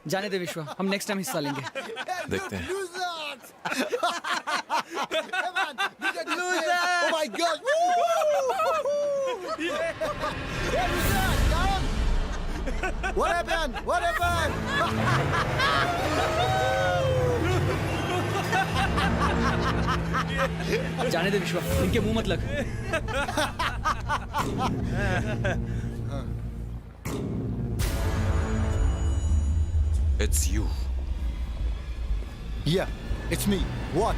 जाने दे विश्वा, हम नेक्स्ट टाइम हिस्सा लेंगे। देखते हैं। Oh my God! What happened? What happened? जाने दे विश्वा, इनके मुंह मत लग। It's you. Yeah, it's me. What?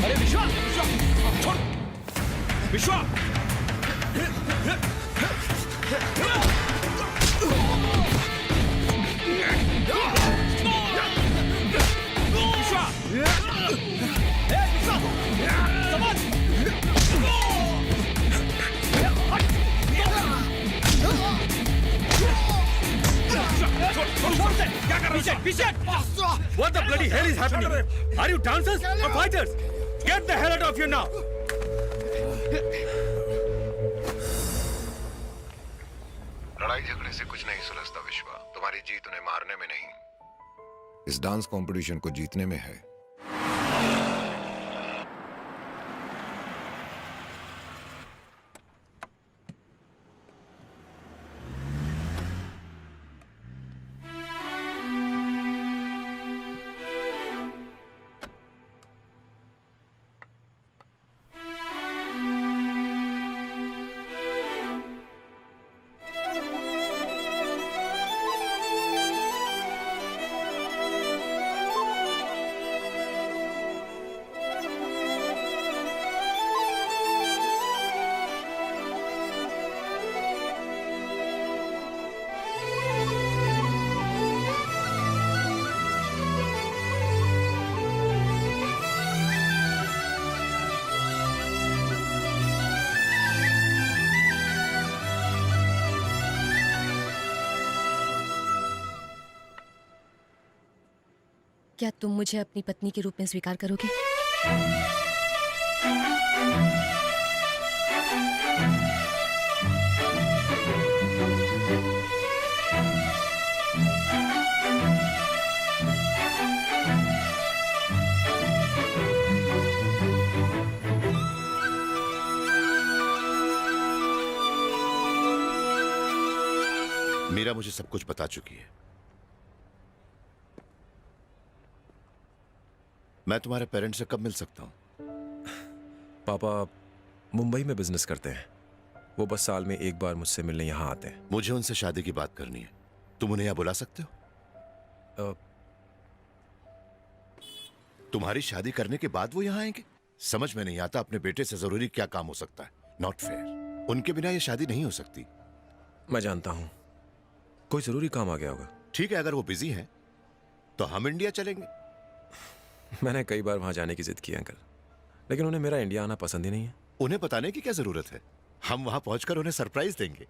अरे विश्वा, छोड़। विश्वा। What the bloody hell is happening? Are you dancers or fighters? Get the hell out of here now! लड़ाई झगड़े से कुछ नहीं सुलझता विश्वा। तुम्हारी जीत उन्हें मारने में नहीं, इस डांस कंपटीशन को जीतने में है। क्या तुम मुझे अपनी पत्नी के रूप में स्वीकार करोगे? मीरा मुझे सब कुछ बता चुकी है। मैं तुम्हारे पेरेंट्स से कब मिल सकता हूं? पापा मुंबई में बिजनेस करते हैं। वो बस साल में एक बार मुझसे मिलने यहाँ आते हैं। मुझे उनसे शादी की बात करनी है। तुम उन्हें यहाँ बुला सकते हो? तुम्हारी शादी करने के बाद वो यहाँ आएंगे? समझ में नहीं आता अपने बेटे से जरूरी क्या काम हो सकता है। Not fair. उनके बिना ये शादी नहीं हो सकती। मैं जानता हूँ, कोई जरूरी काम आ गया होगा। ठीक है, अगर वो बिजी हैं तो हम इंडिया चलेंगे। मैंने कई बार वहां जाने की जिद की अंकल, लेकिन उन्हें मेरा इंडिया आना पसंद ही नहीं है। उन्हें बताने की क्या जरूरत है? हम वहां पहुंचकर उन्हें सरप्राइज देंगे।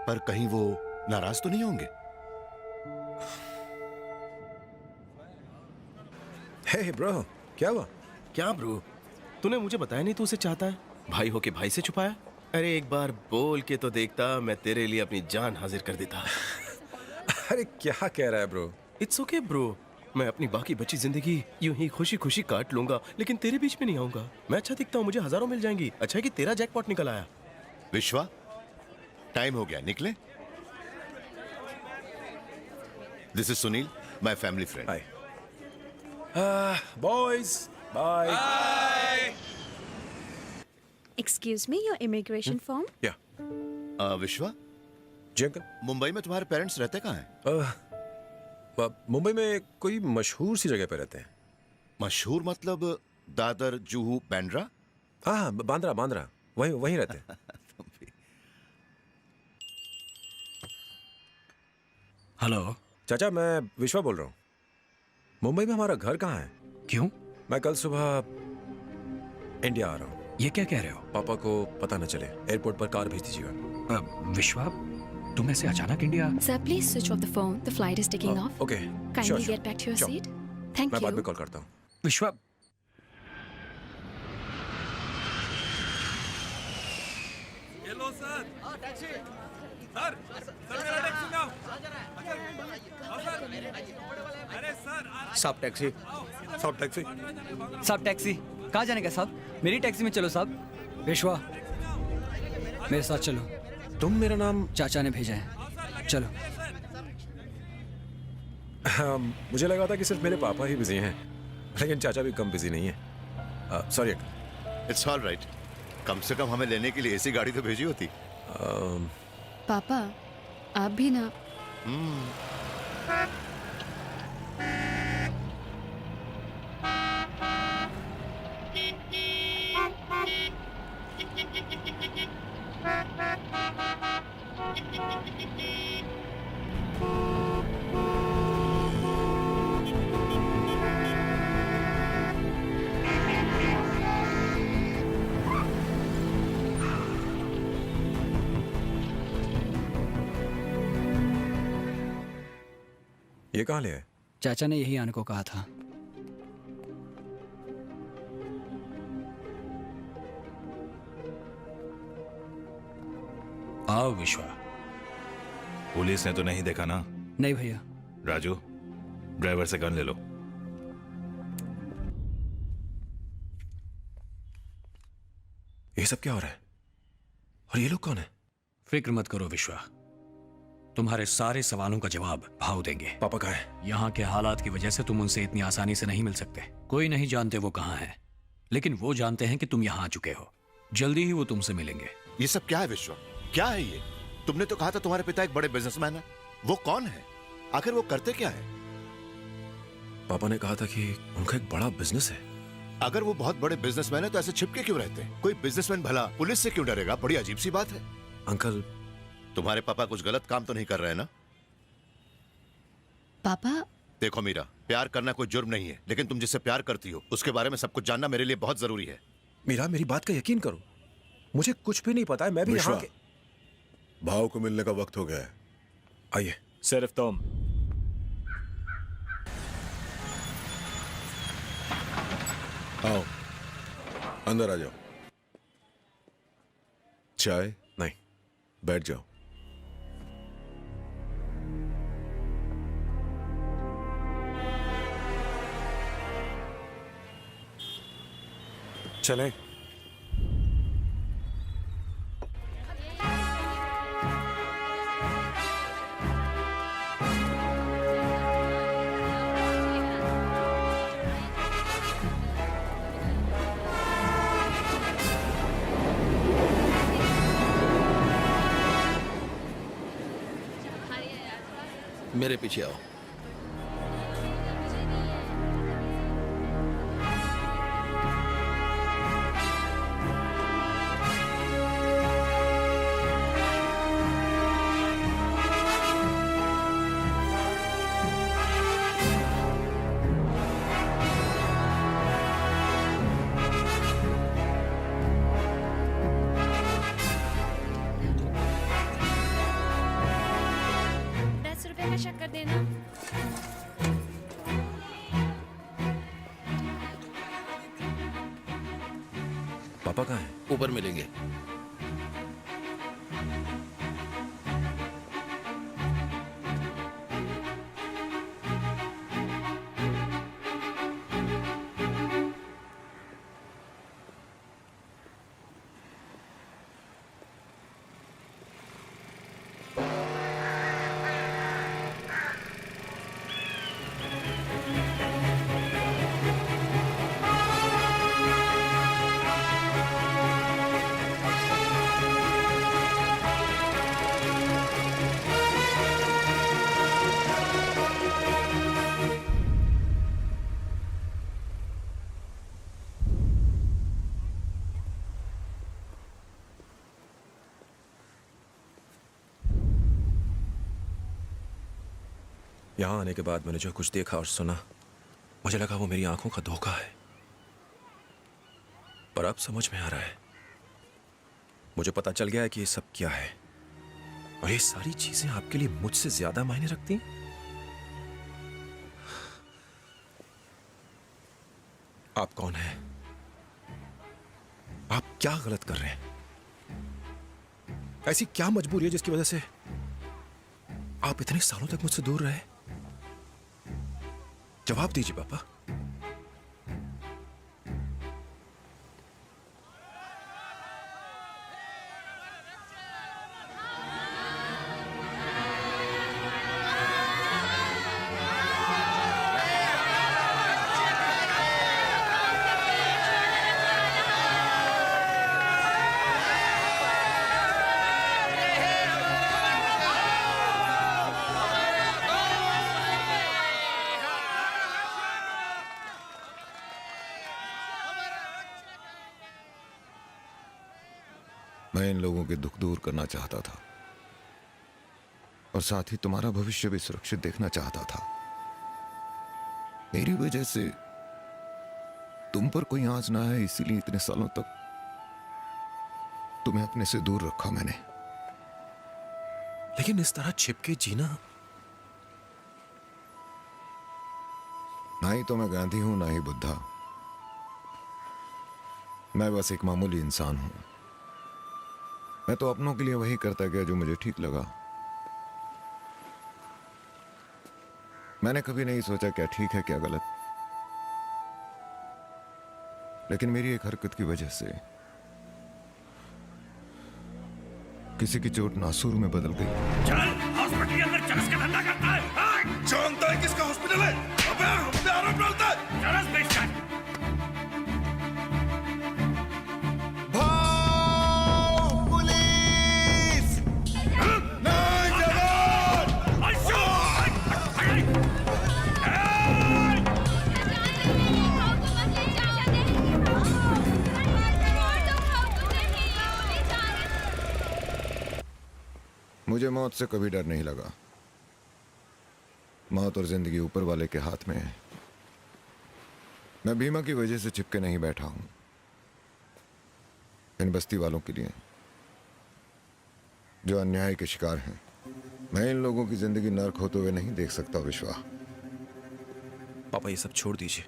पर कहीं वो नाराज तो नहीं होंगे? हे ब्रो, क्या हुआ? क्या ब्रो? तूने मुझे बताया नहीं तू उसे चाहता है? भाई हो के भाई से छुपाया? अरे एक बार बोल के तो देखता, मैं तेरे लिए अपनी जान हाजिर कर देता। अरे क्या कह रहा है ब्रो? इट्स ओके ब्रो, मैं अपनी बाकी बची जिंदगी यूं ही खुशी खुशी काट लूंगा, लेकिन तेरे बीच में नहीं आऊंगा। मैं अच्छा दिखता हूँ, मुझे हजारों मिल जाएंगी। अच्छा है कि तेरा जैकपॉट निकल आया। विश्वा, टाइम हो गया, निकले। This is Sunil, my family friend. Hi boys, bye. Excuse me, your immigration form? या विश्वा, जी अंकल। मुंबई में तुम्हारे पेरेंट्स रहते कहाँ हैं? मुंबई में कोई मशहूर सी जगह पे रहते हैं। मशहूर मतलब दादर, जुहू, बांद्रा? हाँ, बांद्रा बांद्रा, वहीं रहते हैं। हेलो चाचा, मैं विश्वा बोल रहा हूँ। मुंबई में हमारा घर कहाँ है? क्यों? मैं कल सुबह इंडिया आ रहा हूँ। ये क्या कह रहे हो? पापा को पता न चले, एयरपोर्ट पर कार भेज दीजिएगा। विश्वा, तुम ऐसे अचानक India? Sir, please switch off the phone. The flight is taking off. Okay, Kindly get back to your seat. Thank मैं बाद you. में कॉल करता हूँ। विश्वा, साहब टैक्सी। सब टैक्सी। साहब टैक्सी कहाँ जाने का साहब? मेरी टैक्सी में चलो साहब। विश्वा मेरे साथ चलो, तुम मेरा नाम चाचा ने भेजा है, चलो। हाँ, मुझे लगा था कि सिर्फ मेरे पापा ही बिजी हैं, लेकिन चाचा भी कम बिजी नहीं है। Sorry uncle. It's all right. कम से कम हमें लेने के लिए ऐसी गाड़ी तो भेजी होती। पापा आप भी ना। ये कहाँ ले आए? चाचा ने यही आने को कहा था। आओ विश्वा। पुलिस ने तो नहीं देखा ना? नहीं भैया। राजू, ड्राइवर से गन ले लो। ये सब क्या हो रहा है? और ये लोग कौन है? फिक्र मत करो विश्वा, तुम्हारे सारे सवालों का जवाब भाव देंगे। पापा कहाँ है? यहाँ के हालात की वजह से तुम उनसे इतनी आसानी से नहीं मिल सकते। कोई नहीं जानते वो कहाँ है, लेकिन वो जानते हैं कि तुम यहाँ आ चुके हो। जल्दी ही वो तुमसे मिलेंगे। ये सब क्या है विश्व? क्या है ये? तुमने तो कहा था तुम्हारे पिता एक बड़े बिजनेसमैन है। वो कौन है? आखिर वो करते क्या है? पापा ने कहा था कि उनका एक बड़ा बिजनेस है। अगर वो बहुत बड़े बिजनेसमैन है तो ऐसे छिपके क्यों रहते हैं? कोई बिजनेसमैन भला पुलिस से क्यों डरेगा? बड़ी अजीब सी बात है। अंकल, तुम्हारे पापा कुछ गलत काम तो नहीं कर रहे हैं ना? पापा देखो मीरा, प्यार करना कोई जुर्म नहीं है, लेकिन तुम जिससे प्यार करती हो उसके बारे में सब कुछ जानना मेरे लिए बहुत जरूरी है। मीरा, मेरी बात का यकीन करो, मुझे कुछ भी नहीं पता है। मैं भी यहाँ के... भाव को मिलने का वक्त हो गया है। आइए। सिर्फ तुम। आओ अंदर आ जाओ। चाय? नहीं। बैठ जाओ। चलें? मेरे पीछे आओ। कर देना। पापा कहाँ हैं? ऊपर मिलेंगे। यहाँ आने के बाद मैंने जो कुछ देखा और सुना, मुझे लगा वो मेरी आंखों का धोखा है। पर अब समझ में आ रहा है, मुझे पता चल गया है कि ये सब क्या है। और ये सारी चीजें आपके लिए मुझसे ज्यादा मायने रखती हैं। आप कौन हैं? आप क्या गलत कर रहे हैं? ऐसी क्या मजबूरी है जिसकी वजह से आप इतने सालों तक मुझसे दूर रहे? जवाब दीजिए पापा। मैं इन लोगों के दुख दूर करना चाहता था और साथ ही तुम्हारा भविष्य भी सुरक्षित देखना चाहता था। मेरी वजह से तुम पर कोई आंच ना है, इसीलिए इतने सालों तक तुम्हें अपने से दूर रखा मैंने। लेकिन इस तरह छिपके जीना, ना ही तो मैं गांधी हूं ना ही बुद्धा। मैं बस एक मामूली इंसान हूं। मैं तो अपनों के लिए वही करता गया जो मुझे ठीक लगा। मैंने कभी नहीं सोचा क्या ठीक है क्या गलत। लेकिन मेरी एक हरकत की वजह से किसी की चोट नासूर में बदल गई। चल हॉस्पिटल के अंदर चरस का धंधा करता है। जानता है किसका हॉस्पिटल है? अबे हम पे आरोप डालता है। चरस बेचता है। मुझे मौत से कभी डर नहीं लगा। मौत और जिंदगी ऊपर वाले के हाथ में है। मैं भीमा की वजह से चिपके नहीं बैठा हूं। इन बस्ती वालों के लिए जो अन्याय के शिकार हैं, मैं इन लोगों की जिंदगी नर्क होते हुए नहीं देख सकता विश्वा। पापा ये सब छोड़ दीजिए,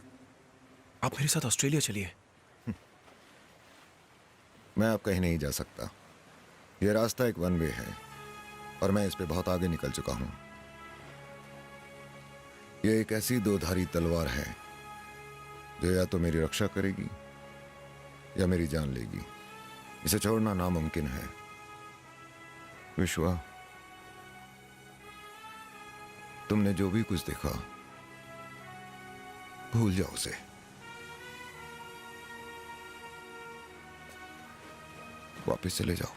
आप मेरे साथ ऑस्ट्रेलिया चलिए। मैं अब कहीं नहीं जा सकता। यह रास्ता एक वन वे है और मैं इस पे बहुत आगे निकल चुका हूं। यह एक ऐसी दोधारी तलवार है जो या तो मेरी रक्षा करेगी या मेरी जान लेगी। इसे छोड़ना नामुमकिन है। विश्वा, तुमने जो भी कुछ देखा भूल जाओ उसे। वापस चले जाओ।